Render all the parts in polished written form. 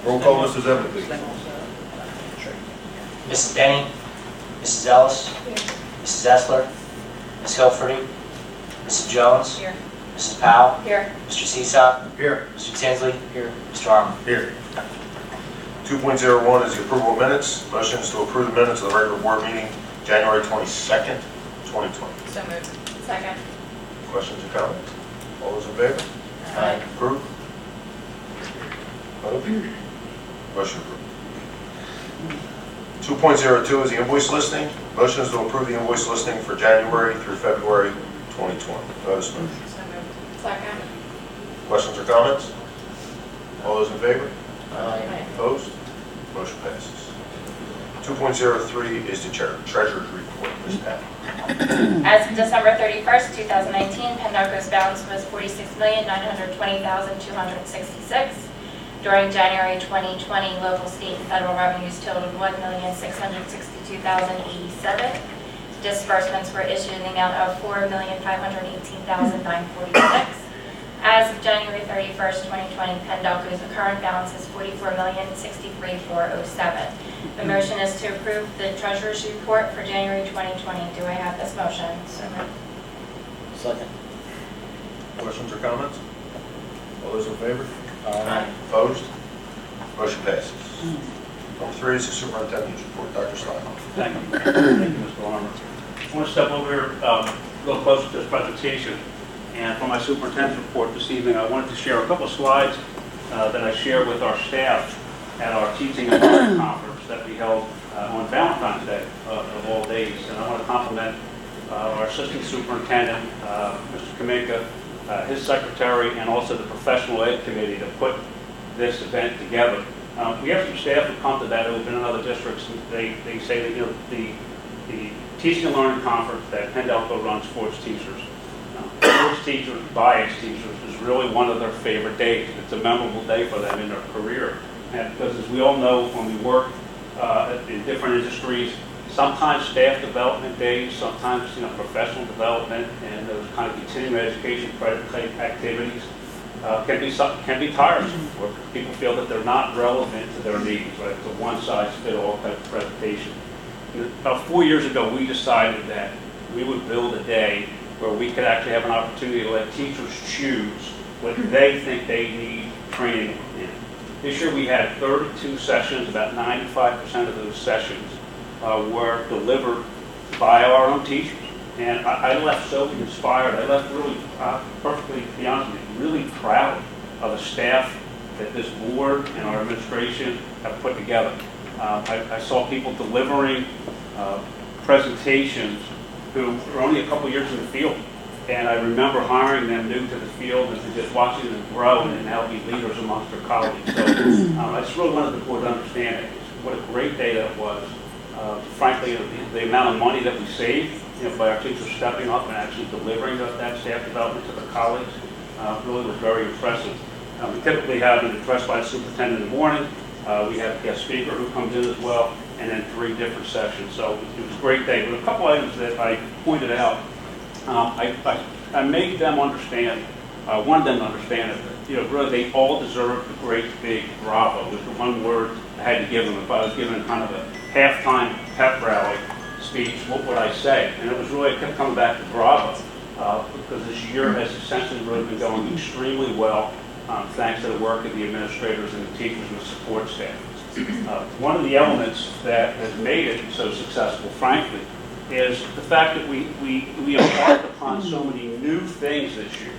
Roll call, Mrs. Evans, please. Mrs. Denny, Mrs. Ellis, Mrs. Essler, Ms. Hilferty, Mrs. Jones, Here. Mrs. Powell, Here. Mr. Seesaw, Here. Mr. Tinsley, Mr. Armour. Here. 2.01 is the approval of minutes. Motion is to approve the minutes of the regular board meeting, January 22nd, 2020. So moved. Second. Questions or comments? All those in favor? Aye. Approved? Opposed? Motion approved. 2.02 is the invoice listing. Motion is to approve the invoice listing for January through February 2020. Notice moved. So moved. Second. Questions or comments? All those in favor? Aye. Opposed? Motion passes. 2.03 is the treasurer's report. Ms. Pat. As of December 31st, 2019, PennDOT's balance was $46,920,266. During January 2020, local, state, and federal revenues totaled $1,662,087. Disbursements were issued in the amount of $4,518,946. As of January 31st, 2020, PennDOT's current balance is $44,063,407. The motion is to approve the treasurer's report for January 2020. Do I have this motion? So moved. Second. Questions or comments? All those in favor? Aye. Opposed? Motion passes. Number 3 is the superintendent's report. Dr. Stein. Thank you. Thank you, Mr. Armour. I want to step over here real close to this presentation. And for my superintendent's report this evening, I wanted to share a couple of slides that I shared with our staff at our teaching and learning conference that we held on Valentine's Day of all days. And I want to compliment our assistant superintendent, Mr. Kaminka, his secretary, and also the professional ed committee to put this event together. We have some staff who come to that who have been in other districts. They say that the teaching and learning conference that PennDOT runs for its teachers, for its teachers, by its teachers, is really one of their favorite days. It's a memorable day for them in their career. And because as we all know, when we work in different industries, sometimes staff development days, sometimes professional development, and those kind of continuing education credit type activities can be tiresome, where people feel that they're not relevant to their needs. Right? It's a one-size-fits-all type of presentation. About 4 years ago, we decided that we would build a day where we could actually have an opportunity to let teachers choose what they think they need training in. This year we had 32 sessions. About 95% of those sessions were delivered by our own teachers. And I left so inspired. I left really, perfectly, to be honest with you, really proud of the staff that this board and our administration have put together. I saw people delivering presentations who were only a couple years in the field. And I remember hiring them new to the field and just watching them grow and now be leaders amongst their colleagues. So I just really wanted the board to understand what a great day that was. Frankly, the amount of money that we saved by our teachers stepping up and actually delivering that staff development to the colleagues really was very impressive. We typically have an address by the superintendent in the morning. We have a guest speaker who comes in as well, and then 3 different sessions. So it was a great day. But a couple items that I pointed out, I made them understand, wanted them to understand that really they all deserve a great big bravo. Was the one word I had to give them. If I was given kind of a halftime pep rally speech, what would I say? And it was really, I kept coming back to bravo, because this year has essentially really been going extremely well, thanks to the work of the administrators and the teachers and the support staff. One of the elements that has made it so successful, frankly, is the fact that we embarked upon so many new things this year.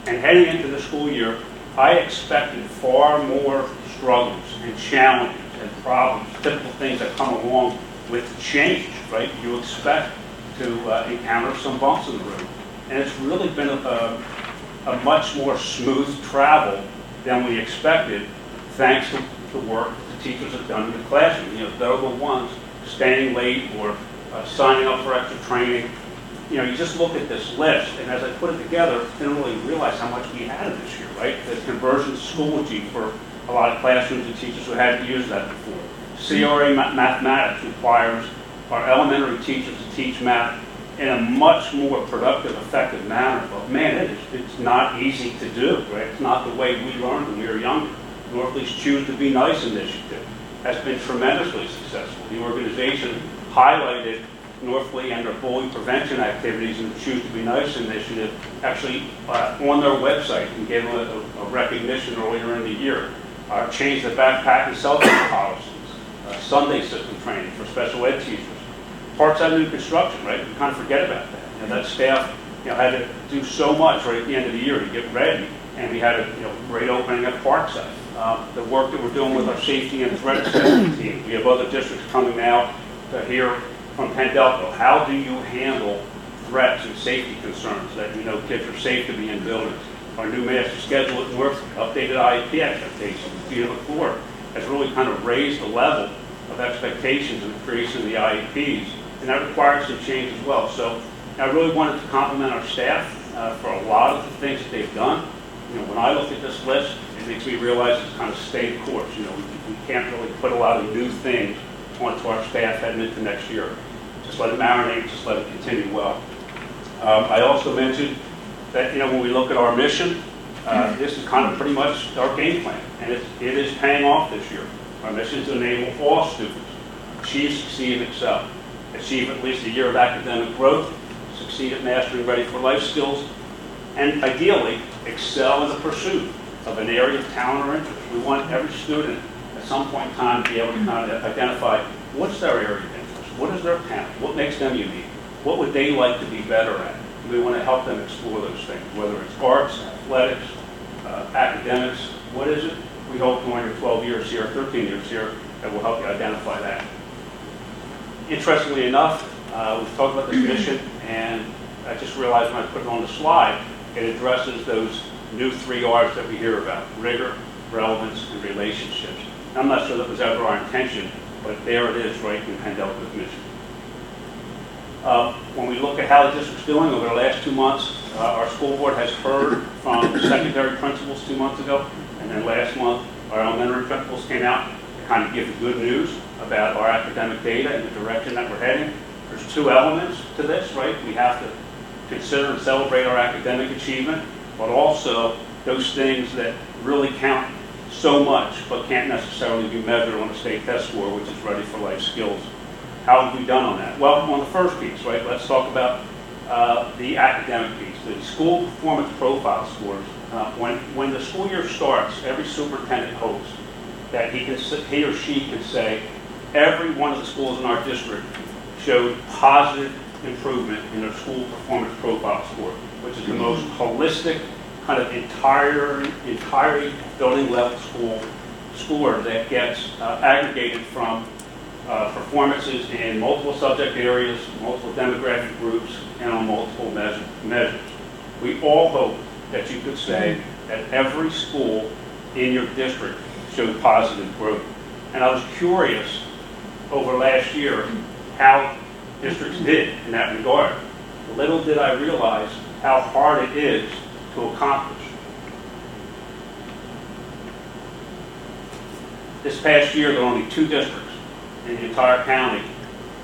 And heading into the school year, I expected far more struggles and challenges and problems, typical things that come along with change, right? You expect to encounter some bumps in the road. And it's really been a much more smooth travel than we expected, thanks to the work the teachers have done in the classroom. They're the ones staying late or signing up for extra training. You just look at this list, and as I put it together, I didn't really realize how much we had this year, right? The conversion to Schoology for a lot of classrooms and teachers who hadn't used that before. CRA mathematics requires our elementary teachers to teach math in a much more productive, effective manner. But man, it's not easy to do, right? It's not the way we learned when we were younger. Northleaf's Choose to Be Nice initiative has been tremendously successful. The organization highlighted Northleaf and their bullying prevention activities in the Choose to Be Nice initiative actually on their website and gave them a recognition earlier in the year. Changed the backpack and cell phone policies, Sunday system training for special ed teachers. Parks out of new construction, right? We kind of forget about that. That staff, had to do so much right at the end of the year to get ready, and we had a, great opening at Parkside. The work that we're doing with our safety and threat assessment team. We have other districts coming now to hear from Pendelco. How do you handle threats and safety concerns that kids are safe to be in buildings? Our new master schedule at North, updated IEP expectations, the before, has really kind of raised the level of expectations in the creation of the IEPs, and that requires some change as well. So I really wanted to compliment our staff for a lot of the things that they've done. When I look at this list, it makes me realize it's kind of stayed course. We can't really put a lot of new things onto our staff heading into next year. Just let it marinate, just let it continue well. I also mentioned that, when we look at our mission, this is kind of pretty much our game plan, and it is paying off this year. Our mission is to enable all students achieve, succeed, and excel, achieve at least a year of academic growth, succeed at mastering ready for life skills, and ideally excel in the pursuit of an area of talent or interest. We want every student at some point in time to be able to kind of identify what's their area of interest, what is their talent, what makes them unique, what would they like to be better at. And we want to help them explore those things, whether it's arts, athletics, academics, what is it? We hope during your 12 years here, 13 years here, that will help you identify that. Interestingly enough, we've talked about this mission, and I just realized when I put it on the slide, it addresses those new 3 R's that we hear about: rigor, relevance, and relationships. And I'm not sure that was ever our intention, but there it is right in Pendelco's mission. When we look at how the district's doing over the last 2 months, our school board has heard from secondary principals 2 months ago, and then last month our elementary principals came out to kind of give the good news about our academic data and the direction that we're heading. There's 2 elements to this, right? We have to consider and celebrate our academic achievement, but also those things that really count so much but can't necessarily be measured on a state test score, which is ready for life skills. How have we done on that? Well, on the first piece, right, let's talk about the academic piece, the school performance profile scores. When the school year starts, every superintendent hopes that he or she can say every one of the schools in our district showed positive improvement in their school performance profile score, which is the most holistic, kind of entire building level score that gets aggregated from performances in multiple subject areas, multiple demographic groups, and on multiple measures. We all hope that you could say that every school in your district showed positive growth. And I was curious over last year how districts did in that regard. Little did I realize how hard it is to accomplish. This past year, there were only 2 districts in the entire county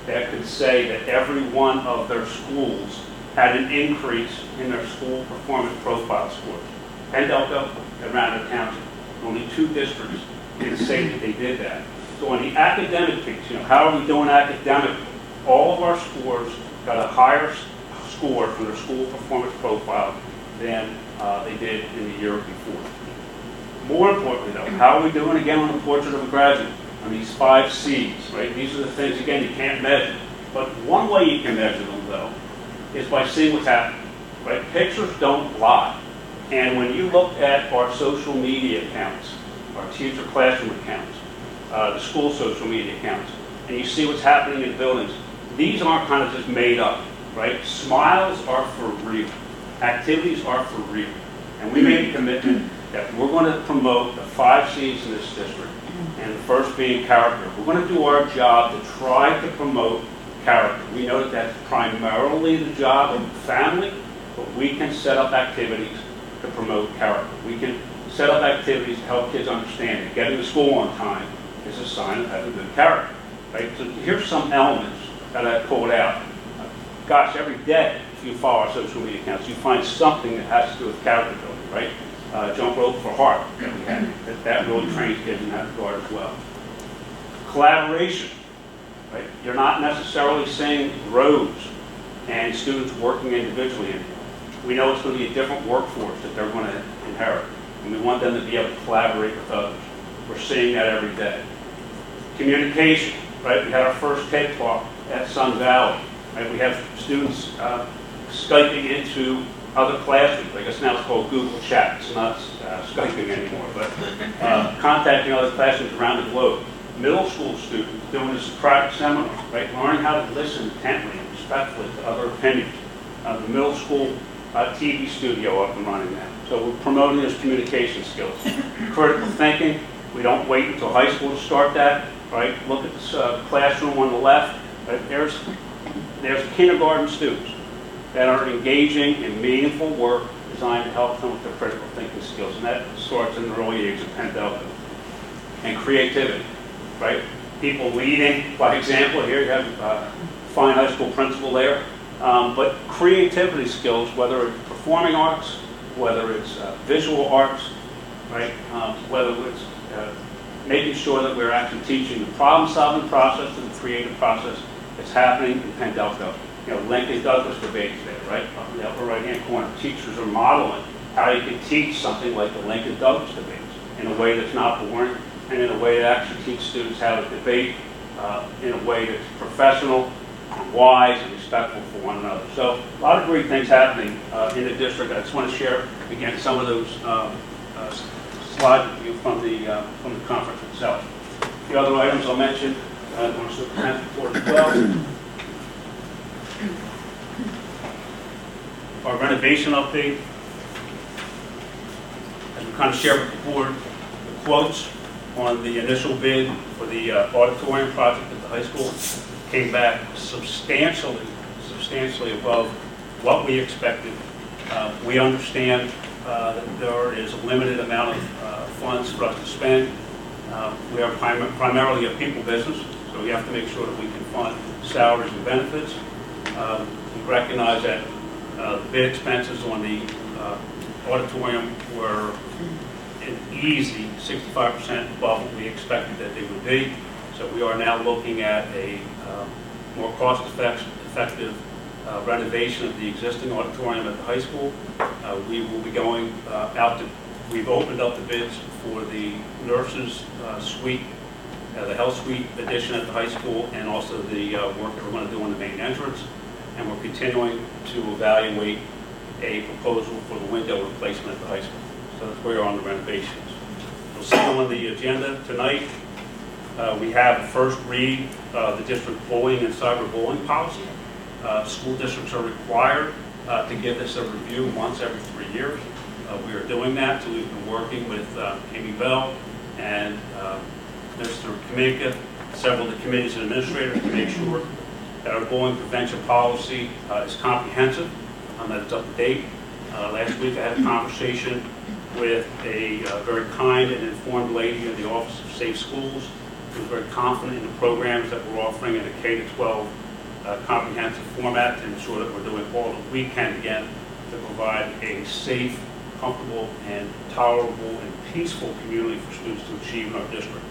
that could say that every one of their schools had an increase in their school performance profile scores. Pendelco and Renovation County. Only 2 districts can say that they did that. So on the academic piece, how are we doing academically? All of our scores got a higher score from their school performance profile than they did in the year before. More importantly, though, how are we doing again on the portrait of a graduate? On these 5 C's, right? These are the things, again, you can't measure. But one way you can measure them, though, is by seeing what's happening, right? Pictures don't lie. And when you look at our social media accounts, our teacher classroom accounts, the school social media accounts, and you see what's happening in the buildings, these aren't kind of just made up, right? Smiles are for real. Activities are for real. And we made a commitment that we're going to promote the 5 C's in this district, and the first being character. We're going to do our job to try to promote character. We know that that's primarily the job of the family, but we can set up activities to promote character. We can set up activities to help kids understand that getting to school on time is a sign of having good character. Right? So here's some elements that I pulled out. Gosh, every day if you follow our social media accounts, you find something that has to do with character building, right? jump rope for heart that we had. That really trains kids in that regard as well. Collaboration, right? You're not necessarily seeing rows and students working individually anymore. We know it's going to be a different workforce that they're going to inherit, and we want them to be able to collaborate with others. We're seeing that every day. Communication, right? We had our first TED Talk at Sun Valley, right? We have students Skyping into other classrooms. I guess now it's called Google Chat. It's not Skyping anymore, but contacting other classrooms around the globe. Middle school students doing this Socratic seminar, right? Learning how to listen intently and respectfully to other opinions. The middle school TV studio up and running now. So we're promoting those communication skills. Critical thinking, we don't wait until high school to start that, right? Look at this classroom on the left. Right? There's kindergarten students that are engaging in meaningful work designed to help them with their critical thinking skills. And that starts in the early age of Pendelco. And creativity, right? People leading by example. Here you have a fine high school principal there. But creativity skills, whether it's performing arts, whether it's visual arts, right? Whether it's making sure that we're actually teaching the problem-solving process and the creative process that's happening in Pendelco. You know, Lincoln Douglas debates there, right? Up in the upper right-hand corner. Teachers are modeling how you can teach something like the Lincoln Douglas debates in a way that's not boring and in a way that actually teach students how to debate in a way that's professional, wise, and respectful for one another. So a lot of great things happening in the district. I just want to share, again, some of those slides with you from the conference itself. The other items I'll mention, I want to superintendent report as well. Our renovation update, as we kind of share with the board, the quotes on the initial bid for the auditorium project at the high school came back substantially above what we expected. We understand that there is a limited amount of funds for us to spend. We are primarily a people business, so we have to make sure that we can fund salaries and benefits. We recognize that the bid expenses on the auditorium were an easy 65% above what we expected that they would be. So we are now looking at a more cost-effective renovation of the existing auditorium at the high school. We will be going we've opened up the bids for the nurses suite, the health suite addition at the high school, and also the work that we're going to do on the main entrance. And we're continuing to evaluate a proposal for the window replacement at the high school. So that's where we're on the renovations. You'll see on the agenda tonight, we have a first read of the district bullying and cyberbullying policy. School districts are required to give this a review once every 3 years. We are doing that, so we've been working with Amy Bell and Mr. Kamika, several of the committees and administrators to make sure that our bullying prevention policy is comprehensive, that it's up to date. Last week I had a conversation with a very kind and informed lady in the Office of Safe Schools who was very confident in the programs that we're offering in a K-12 comprehensive format to ensure that we're doing all that we can again to provide a safe, comfortable, and tolerable and peaceful community for students to achieve in our district.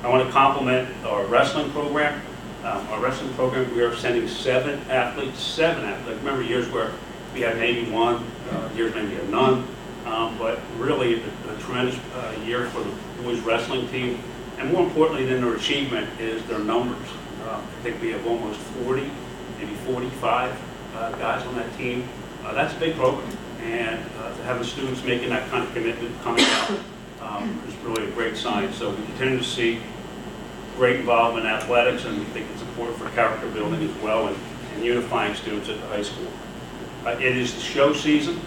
I want to compliment our wrestling program. Our wrestling program, we are sending 7 athletes. I remember years where we had maybe one, years maybe had none, but really a tremendous year for the boys wrestling team. And more importantly than their achievement is their numbers. I think we have almost 40, maybe 45 guys on that team. That's a big program. And to have the students making that kind of commitment coming out is really a great sign. So we continue to see great involvement in athletics, and we think it's important for character building as well and unifying students at the high school. It is the show season.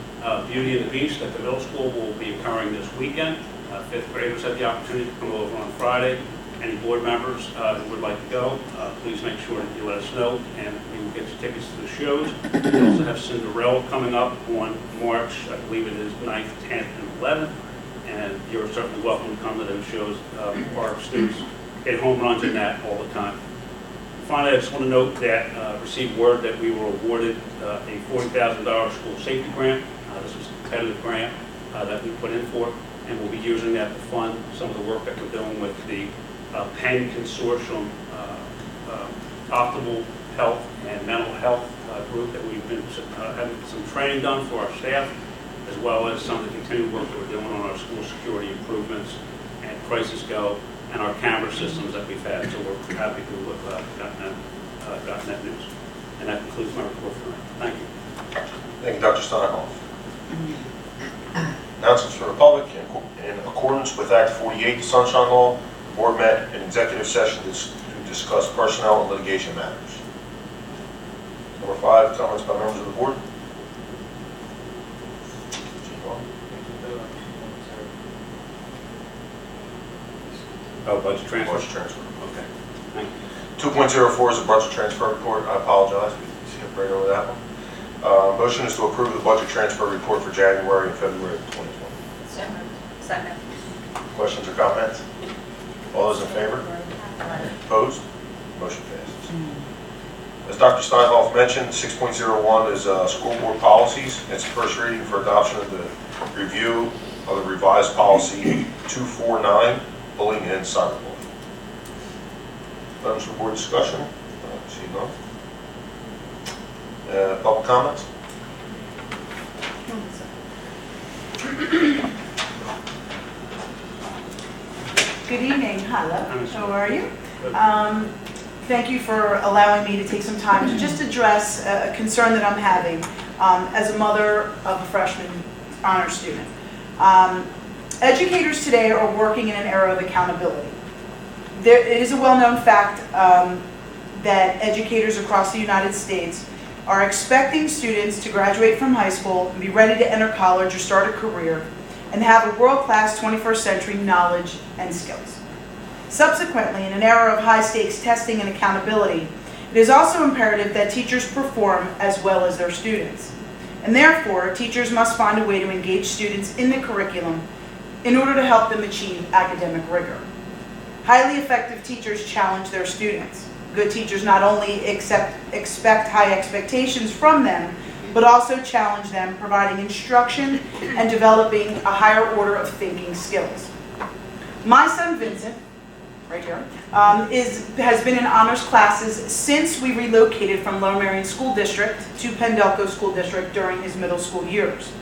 Beauty and the Beast at the middle school will be occurring this weekend. 5th graders have the opportunity to come over on Friday. Any board members who would like to go, please make sure that you let us know, and we will get you tickets to the shows. We also have Cinderella coming up on March, I believe it is 9th, 10th, and 11th, and you're certainly welcome to come to those shows. Our students hit home runs in that all the time. Finally, I just want to note that received word that we were awarded a $40,000 school safety grant. This was a competitive grant. that we put in for, and we'll be using that to fund some of the work that we're doing with the Penn Consortium Optimal Health and Mental Health group that we've been having some training done for our staff, as well as some of the continued work that we're doing on our school security improvements and Crisis Go and our camera systems that we've had. So we're happy to have gotten that news. And that concludes my report tonight. Thank you. Thank you, Dr. Steinhoff. Announcements from the public. In accordance with Act 48, the Sunshine Law, the board met in executive session to discuss personnel and litigation matters. Number 5, comments by members of the board. Oh, budget transfer? Budget transfer. Okay. Thank you. 2.04 is a budget transfer report. I apologize. We skipped right over that one. Motion is to approve the budget transfer report for January and February of 2020. So moved. Second. Questions or comments? All those in favor? Opposed? Motion passes. As Dr. Steinhoff mentioned, 6.01 is school board policies. It's the first reading for adoption of the review of the revised policy 249, bullying and cyberbullying. Items for board discussion? See none. Public comments? Good evening. Hello. Hi. How are you? Thank you for allowing me to take some time to just address a concern that I'm having as a mother of a freshman honor student. Educators today are working in an era of accountability. It is a well-known fact that educators across the United States are expecting students to graduate from high school and be ready to enter college or start a career and have a world-class 21st century knowledge and skills. Subsequently, in an era of high-stakes testing and accountability, it is also imperative that teachers perform as well as their students. And therefore, teachers must find a way to engage students in the curriculum in order to help them achieve academic rigor. Highly effective teachers challenge their students. Good teachers not only expect high expectations from them, but also challenge them, providing instruction and developing a higher order of thinking skills. My son Vincent, right here, has been in honors classes since we relocated from Lower Merion School District to Pendelco School District during his middle school years.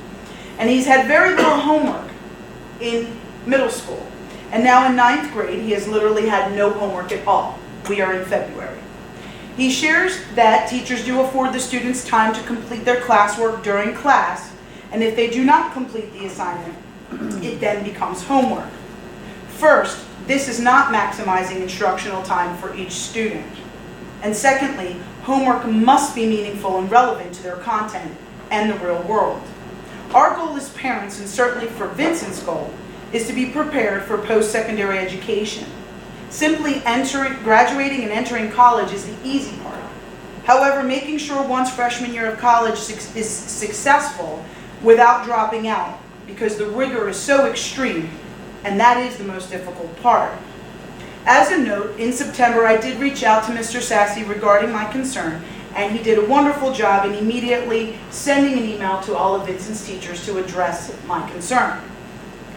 And he's had very little homework in middle school. And now in 9th grade, he has literally had no homework at all. We are in February. He shares that teachers do afford the students time to complete their classwork during class, and if they do not complete the assignment, it then becomes homework. First, this is not maximizing instructional time for each student. And secondly, homework must be meaningful and relevant to their content and the real world. Our goal as parents, and certainly for Vincent's goal, is to be prepared for post-secondary education. Simply graduating and entering college is the easy part. However, making sure one's freshman year of college is successful without dropping out, because the rigor is so extreme, and that is the most difficult part. As a note, in September I did reach out to Mr. Sassy regarding my concern, and he did a wonderful job in immediately sending an email to all of Vincent's teachers to address my concern.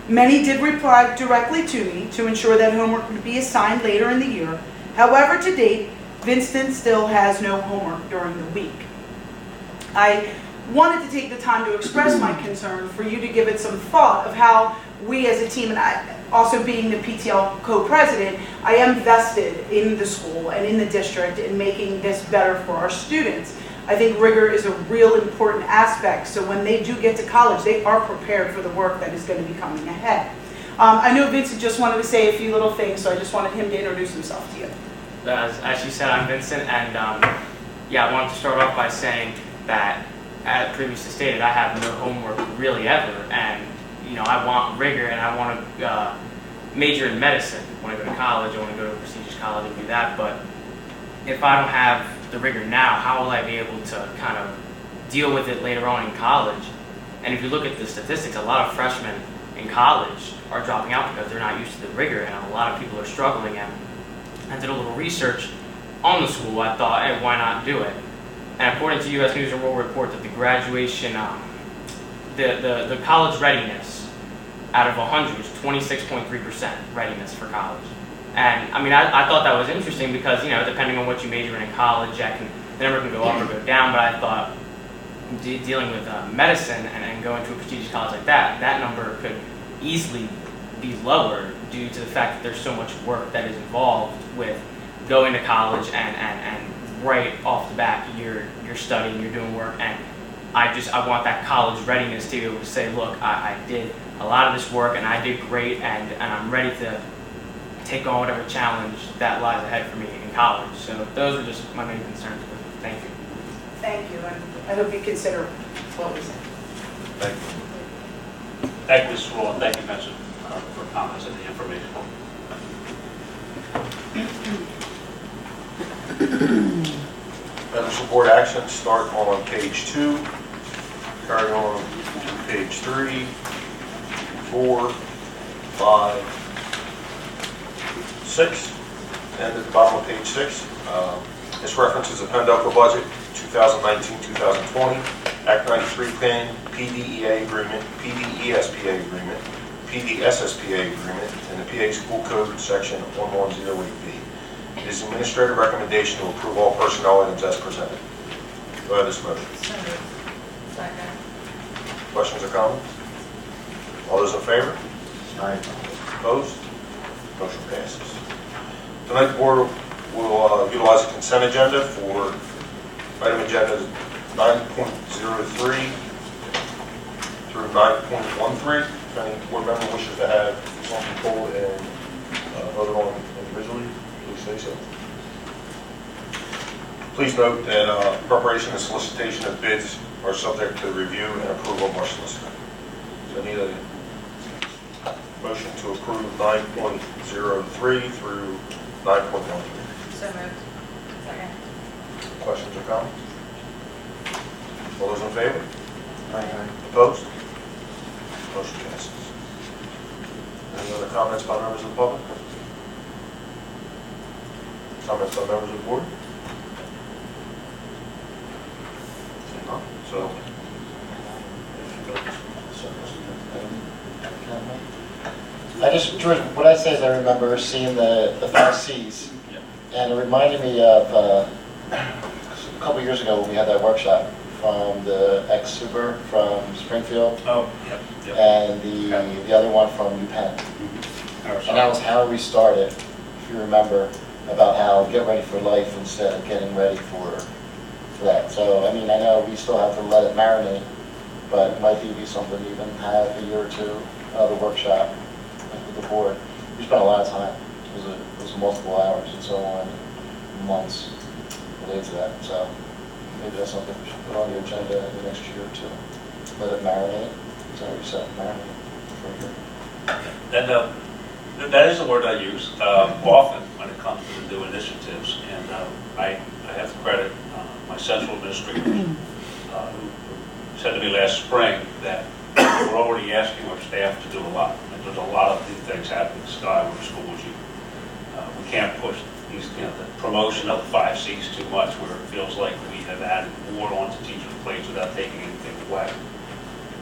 Many did reply directly to me to ensure that homework would be assigned later in the year. However, to date, Vincent still has no homework during the week. I wanted to take the time to express my concern for you to give it some thought of how we as a team, and I, also being the PTL co-president, I am vested in the school and in the district in making this better for our students. I think rigor is a real important aspect, so when they do get to college, they are prepared for the work that is going to be coming ahead. I know Vincent just wanted to say a few little things, so I just wanted him to introduce himself to you. As you said, I'm Vincent, and I wanted to start off by saying that, as previously stated, I have no homework really ever, and I want rigor, and I want to major in medicine. When I go to college, I want to go to a prestigious college and do that, but if I don't have the rigor now, how will I be able to kind of deal with it later on in college? And if you look at the statistics, a lot of freshmen in college are dropping out because they're not used to the rigor, and a lot of people are struggling. And I did a little research on the school. I thought, hey, why not do it? And according to U.S. News and World Report, that the graduation, the college readiness out of 100 is 26.3% readiness for college. And I mean, I thought that was interesting because, you know, depending on what you major in college, the number can go up or go down, but I thought dealing with medicine and going to a prestigious college like that, that number could easily be lower due to the fact that there's so much work that is involved with going to college and right off the bat you're studying, you're doing work, and I want that college readiness to be able to say, look, I did a lot of this work and I did great, and I'm ready to take on whatever challenge that lies ahead for me in college. So those are just my main concerns. Thank you. Thank you, and I hope you consider what we said. Thank you. Thank you, Mrs. Rule, and thank you, Benson, for comments and the information. Medical board actions start on page 2, carry on to page 3, 4, 5, 6, and at the bottom of page 6. This references the PENDOCA budget 2019-2020, Act 93 plan, PDEA agreement, PDESPA agreement, PDSSPA agreement, and the PA School Code section 1108B. It is administrative recommendation to approve all personnel items as presented. Do I have this motion? Second. Questions or comments? All those in favor? Aye. Opposed? Motion passes. Tonight, the board will utilize the consent agenda for item agenda 9.03 through 9.13. If any board member wishes to have something pulled and voted on individually, please say so. Please note that preparation and solicitation of bids are subject to review and approval of our solicitor. So I need a motion to approve 9.03 through 9.13. So moved. Second. Questions or comments? All those in favor? Aye. Opposed? Motion passes. Any other comments by members of the public? Comments by members of the board? Seeing none. So, I just, George, what I say is I remember seeing the 5 Cs, and it reminded me of a couple years ago when we had that workshop from the ex-super from Springfield, Oh, yep, yep. and the other one from UPenn. And that was how we started, if you remember, about how get ready for life instead of getting ready for that. So, I mean, I know we still have to let it marinate, but it might be something to even have a year or two of the workshop with the board. We spent a lot of time. It was multiple hours and so on, months related to that. So maybe that's something we should put on the agenda in the next year or two. Let it marinate. Is that what you said? Marinate for a year. And that is the word I use often when it comes to the new initiatives. And I have to credit my central administrator who said to me last spring that we're already asking our staff to do a lot. And there's a lot of new things happening in Skyward schools. We can't push these, the promotion of the 5 Cs too much where it feels like we have added more onto teachers' plates without taking anything away.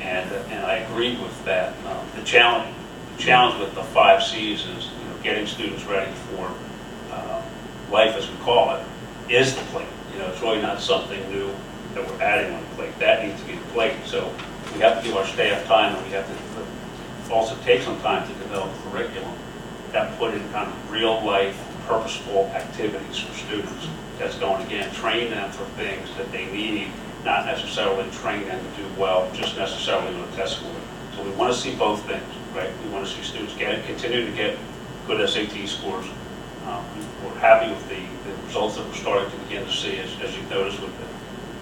And I agree with that. The challenge with the 5 Cs is getting students ready for life, as we call it, is the plate. It's really not something new that we're adding on the plate. That needs to be the plate. So we have to give our staff time, and we have to also take some time to develop a curriculum that put in kind of real life, purposeful activities for students. That's going, again, train them for things that they need, not necessarily train them to do well, just necessarily with a test score. So we want to see both things, right? We want to see students continue to get good SAT scores. We're happy with the results that we're starting to begin to see, as you've noticed with the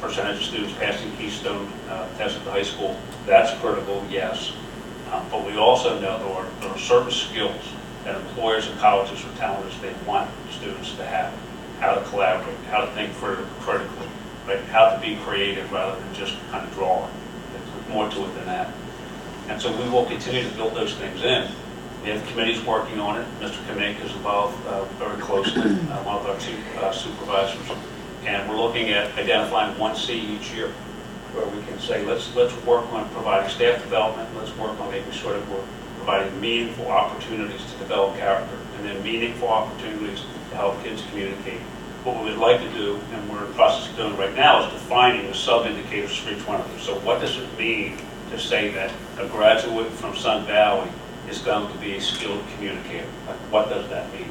percentage of students passing Keystone tests at the high school. That's critical, yes. But we also know there are certain skills that employers and colleges are telling us they want students to have. How to collaborate, how to think critically, right? How to be creative rather than just kind of drawing. There's more to it than that. And so we will continue to build those things in. We have committees working on it. Mr. Kamink is involved very closely, one of our chief supervisors. And we're looking at identifying 1 C each year where we can say, let's work on providing staff development. Let's work on making sure that we're providing meaningful opportunities to develop character, and then meaningful opportunities to help kids communicate. What we would like to do, and we're in the process of doing right now, is defining the sub-indicators for each one of them. So what does it mean to say that a graduate from Sun Valley is going to be a skilled communicator? Like, what does that mean?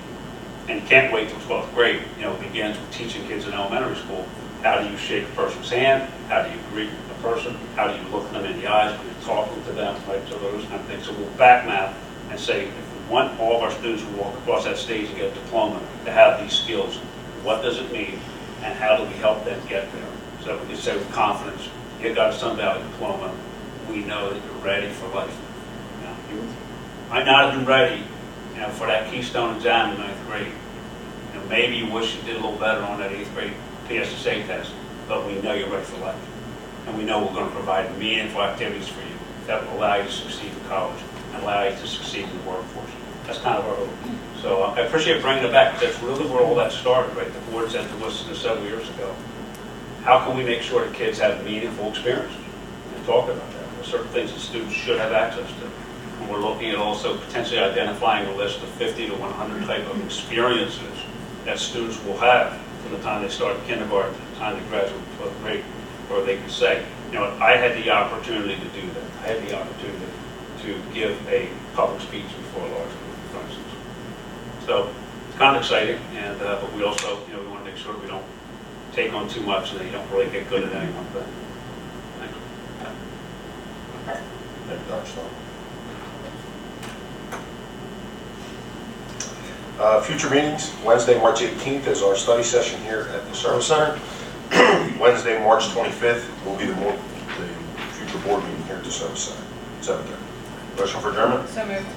And you can't wait till 12th grade. You know, it begins with teaching kids in elementary school. How do you shake a person's hand? How do you greet a person? How do you look them in the eyes when you're talking to them? Right? So those kind of things. So we'll back map and say, if we want all of our students who walk across that stage and get a diploma to have these skills, what does it mean? And how do we help them get there? So we can say with confidence, you got a Sun Valley diploma. We know that you're ready for life. You know, you might not have been ready, you know, for that Keystone exam in 9th grade. You know, maybe you wish you did a little better on that 8th grade PDSD test, but we know you're ready for life. And we know we're going to provide meaningful activities for you that will allow you to succeed in college and allow you to succeed in the workforce. That's kind of our hope. So I appreciate bringing it back, because that's really where all that started, right? The board said to us several years ago, how can we make sure that kids have meaningful experiences? And talk about that. There's certain things that students should have access to. And we're looking at also potentially identifying a list of 50 to 100 type of experiences that students will have from the time they start kindergarten to the time they graduate 12th grade, where they can say, you know, I had the opportunity to do that. I had the opportunity to give a public speech before a large group, for instance. So it's kind of exciting, and but we also, you know, we want to make sure we don't take on too much and that you don't really get good at any one thing. Thank you. Thank you, Dr. Stone. Future meetings, Wednesday, March 18th is our study session here at the Service Center. Wednesday, March 25th will be the future board meeting here at the Service Center, 7:30. Motion for adjournment? So moved.